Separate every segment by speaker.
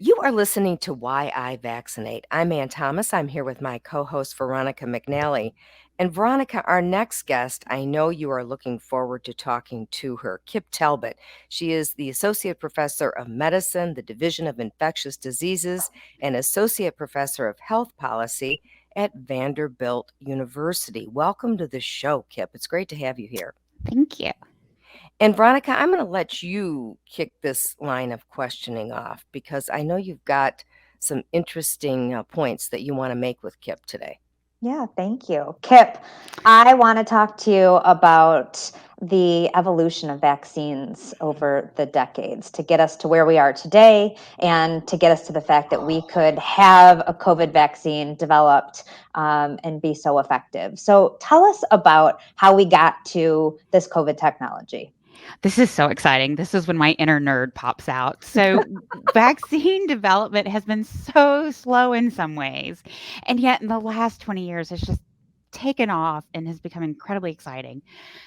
Speaker 1: You are listening to Why I Vaccinate. I'm Ann Thomas. I'm here with my co host, Veronica McNally. And Veronica, our next guest, I know you are looking forward to talking to her, Keipp Talbot. She is the Associate Professor of Medicine, the Division of Infectious Diseases, and Associate Professor of Health Policy at Vanderbilt University. Welcome to the show, Keipp. It's great to have you here.
Speaker 2: Thank you.
Speaker 1: And Veronica, I'm going to let you kick this line of questioning off because I know you've got some interesting points that you want to make with Keipp today.
Speaker 3: Yeah, thank you. Kip, I want to talk to you about the evolution of vaccines over the decades to get us to where we are today and to get us to the fact that we could have a COVID vaccine developed and be so effective. So tell us about how we got to this COVID technology.
Speaker 2: This is so exciting. This is when my inner nerd pops out. So, vaccine development has been so slow in some ways. And yet, in the last 20 years, it's just taken off and has become incredibly exciting.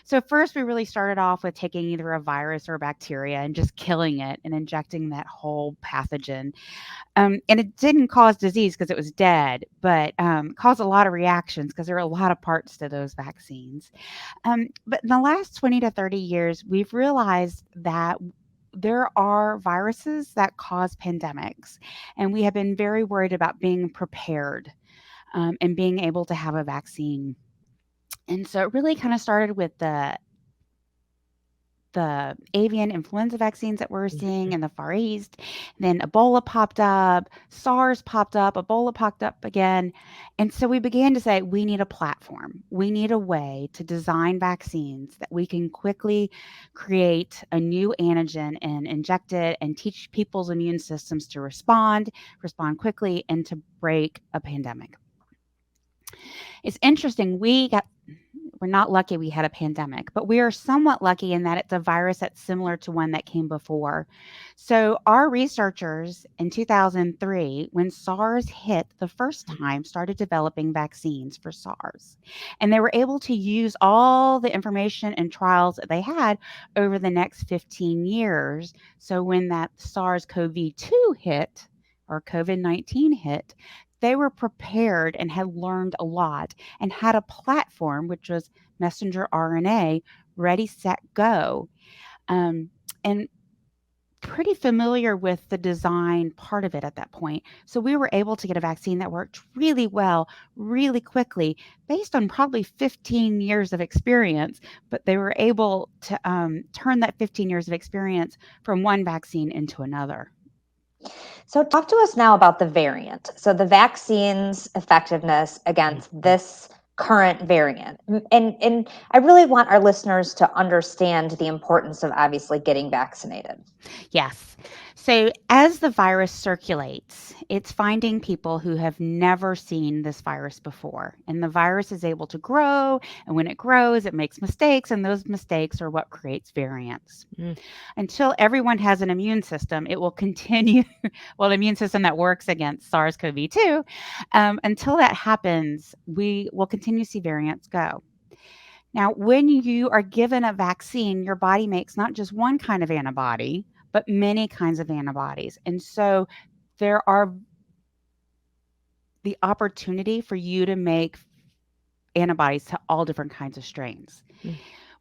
Speaker 2: So, first, we really started off with taking either a virus or a bacteria and just killing it and injecting that whole pathogen. And it didn't cause disease because it was dead, but caused a lot of reactions because there are a lot of parts to those vaccines. But in the last 20 to 30 years, we've realized that there are viruses that cause pandemics, and we have been very worried about being prepared and being able to have a vaccine. And so it really kind of started with the avian influenza vaccines that we're seeing in the Far East. Then Ebola popped up, SARS popped up, Ebola popped up again. And so we began to say we need a platform. We need a way to design vaccines that we can quickly create a new antigen and inject it and teach people's immune systems to respond quickly, and to break a pandemic. It's interesting. We're not lucky we had a pandemic, but we are somewhat lucky in that it's a virus that's similar to one that came before. So, our researchers in 2003, when SARS hit the first time, started developing vaccines for SARS. And they were able to use all the information and trials that they had over the next 15 years. So, when that SARS CoV 2 hit, or COVID 19 hit, they were prepared and had learned a lot and had a platform, which was messenger RNA, ready, set, go. And pretty familiar with the design part of it at that point. So we were able to get a vaccine that worked really well, really quickly, based on probably 15 years of experience. But they were able to turn that 15 years of experience from one vaccine into another.
Speaker 3: So talk to us now about the variant. So the vaccine's effectiveness against this current variant. And I really want our listeners to understand the importance of obviously getting vaccinated.
Speaker 2: Yes. So as the virus circulates, it's finding people who have never seen this virus before. And the virus is able to grow. And when it grows, it makes mistakes. And those mistakes are what creates variants. Until everyone has an immune system, it will continue, well, an immune system that works against SARS CoV 2. Until that happens, we will continue to see variants go. Now, when you are given a vaccine, your body makes not just one kind of antibody, but many kinds of antibodies. And so there are the opportunity for you to make antibodies to all different kinds of strains.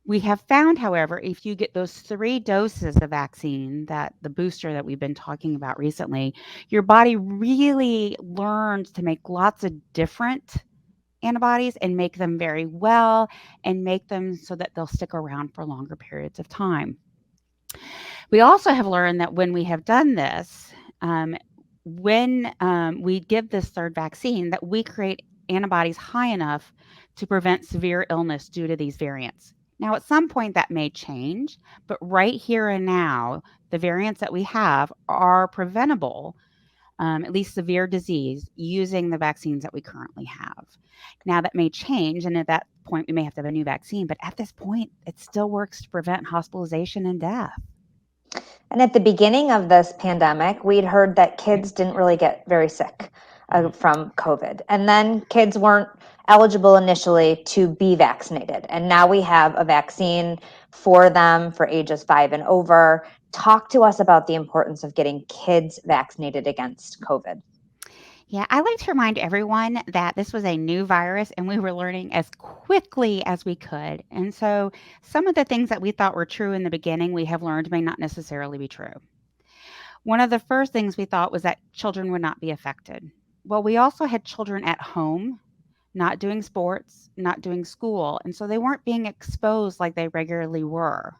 Speaker 2: We have found, however, if you get those 3 doses of vaccine, that the booster that we've been talking about recently, your body really learns to make lots of different antibodies and make them very well and make them so that they'll stick around for longer periods of time. We also have learned that when we have done this, when we give this third vaccine, that we create antibodies high enough to prevent severe illness due to these variants. Now, at some point that may change, but right here and now, the variants that we have are preventable, at least severe disease, using the vaccines that we currently have. Now, that may change, and at that point, we may have to have a new vaccine, but at this point, it still works to prevent hospitalization and death.
Speaker 3: And at the beginning of this pandemic, we'd heard that kids didn't really get very sick from COVID. And then kids weren't eligible initially to be vaccinated. And now we have a vaccine for them for ages 5 and over Talk to us about the importance of getting kids vaccinated against COVID.
Speaker 2: Yeah, I like to remind everyone that this was a new virus and we were learning as quickly as we could. And so some of the things that we thought were true in the beginning, we have learned may not necessarily be true. One of the first things we thought was that children would not be affected. Well, we also had children at home, not doing sports, not doing school. And so they weren't being exposed like they regularly were.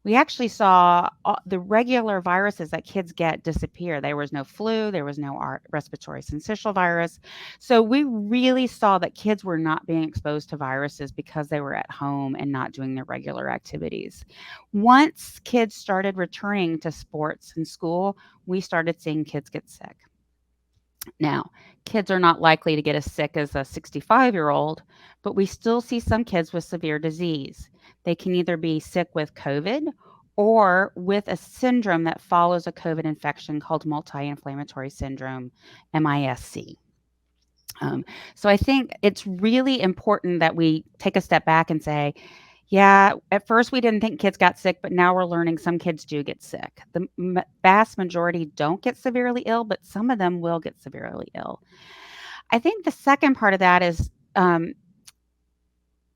Speaker 2: We actually saw the regular viruses that kids get disappear. There was no flu, there was no respiratory syncytial virus. So we really saw that kids were not being exposed to viruses because they were at home and not doing their regular activities. Once kids started returning to sports and school, we started seeing kids get sick. Now, kids are not likely to get as sick as a 65-year-old, but we still see some kids with severe disease. They can either be sick with COVID or with a syndrome that follows a COVID infection called multi inflammatory syndrome, MISC. Um, so I think it's really important that we take a step back and say, yeah, at first we didn't think kids got sick, but now we're learning some kids do get sick. The vast majority don't get severely ill, but some of them will get severely ill. I think the second part of that is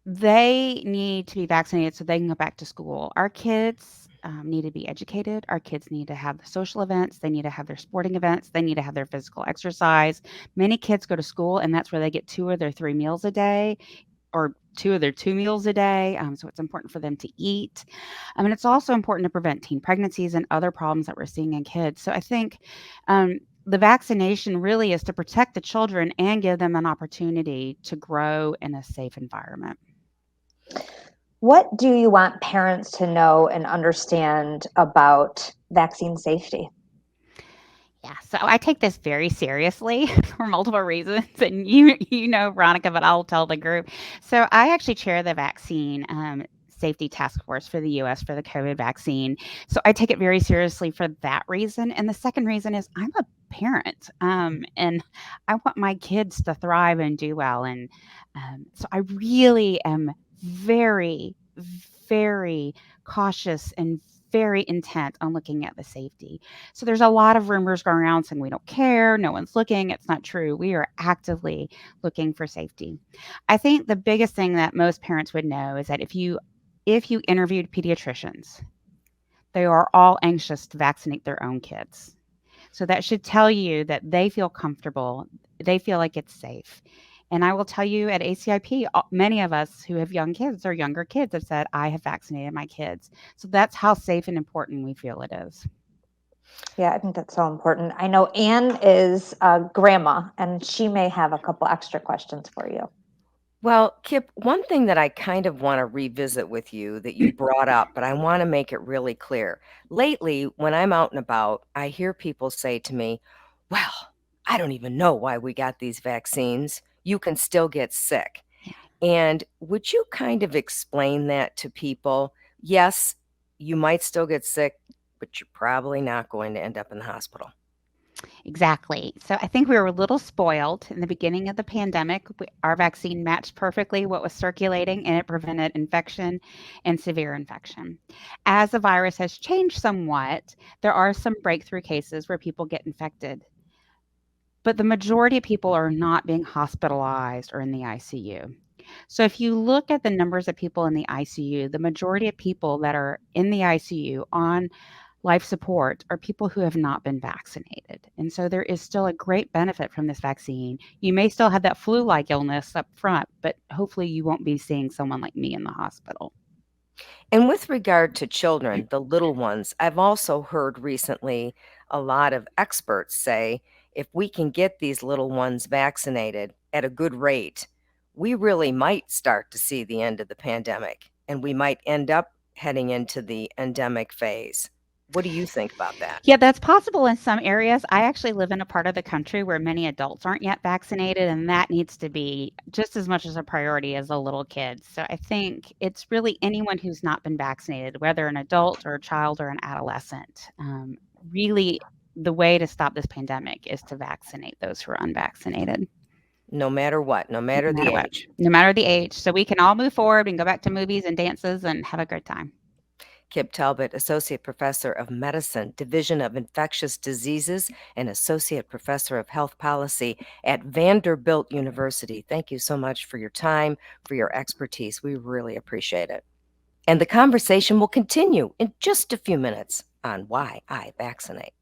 Speaker 2: they need to be vaccinated so they can go back to school. Our kids need to be educated. Our kids need to have the social events. They need to have their sporting events. They need to have their physical exercise. Many kids go to school, and that's where they get 2 of their 3 meals a day or 2 of their 2 meals a day. So it's important for them to eat. And it's also important to prevent teen pregnancies and other problems that we're seeing in kids. So I think the vaccination really is to protect the children and give them an opportunity to grow in a safe environment.
Speaker 3: What do you want parents to know and understand about vaccine safety?
Speaker 2: Yeah, so I take this very seriously for multiple reasons, and you know, Veronica, but I'll tell the group. So I actually chair the vaccine safety task force for the U.S. for the COVID vaccine. So I take it very seriously for that reason. And the second reason is I'm a parent, and I want my kids to thrive and do well. And so I really am very, very cautious and very intent on looking at the safety. So there's a lot of rumors going around saying we don't care, no one's looking. It's not true. We are actively looking for safety. I think the biggest thing that most parents would know is that if you interviewed pediatricians, they are all anxious to vaccinate their own kids. So that should tell you that they feel comfortable, they feel like it's safe. And I will tell you at ACIP, many of us who have young kids or younger kids have said, I have vaccinated my kids. So that's how safe and important we feel it is.
Speaker 3: Yeah, I think that's so important. I know Anne is a grandma, and she may have a couple extra questions for you.
Speaker 1: Well, Kip, one thing that I kind of want to revisit with you that you brought up, but I want to make it really clear. Lately, when I'm out and about, I hear people say to me, well, I don't even know why we got these vaccines. You can still get sick. And would you kind of explain that to people? Yes, you might still get sick, but you're probably not going to end up in the hospital.
Speaker 2: Exactly. So I think we were a little spoiled in the beginning of the pandemic. Our vaccine matched perfectly what was circulating and it prevented infection and severe infection. As the virus has changed somewhat, there are some breakthrough cases where people get infected. But the majority of people are not being hospitalized or in the ICU. So if you look at the numbers of people in the ICU, the majority of people that are in the ICU on life support are people who have not been vaccinated. And so there is still a great benefit from this vaccine. You may still have that flu like illness up front, but hopefully you won't be seeing someone like me in the hospital.
Speaker 1: And with regard to children, the little ones, I've also heard recently a lot of experts say if we can get these little ones vaccinated at a good rate, we really might start to see the end of the pandemic and we might end up heading into the endemic phase. What do you think about that?
Speaker 2: Yeah, that's possible in some areas. I actually live in a part of the country where many adults aren't yet vaccinated, and that needs to be just as much as a priority as the little kids. So I think it's really anyone who's not been vaccinated, whether an adult or a child or an adolescent. Really, the way to stop this pandemic is to vaccinate those who are unvaccinated.
Speaker 1: No matter what, no
Speaker 2: No
Speaker 1: matter the
Speaker 2: matter what,
Speaker 1: age.
Speaker 2: no matter the age. So we can all move forward and go back to movies and dances and have a good time.
Speaker 1: Keipp Talbot, Associate Professor of Medicine, Division of Infectious Diseases, and Associate Professor of Health Policy at Vanderbilt University. Thank you so much for your time, for your expertise. We really appreciate it. And the conversation will continue in just a few minutes on Why I Vaccinate.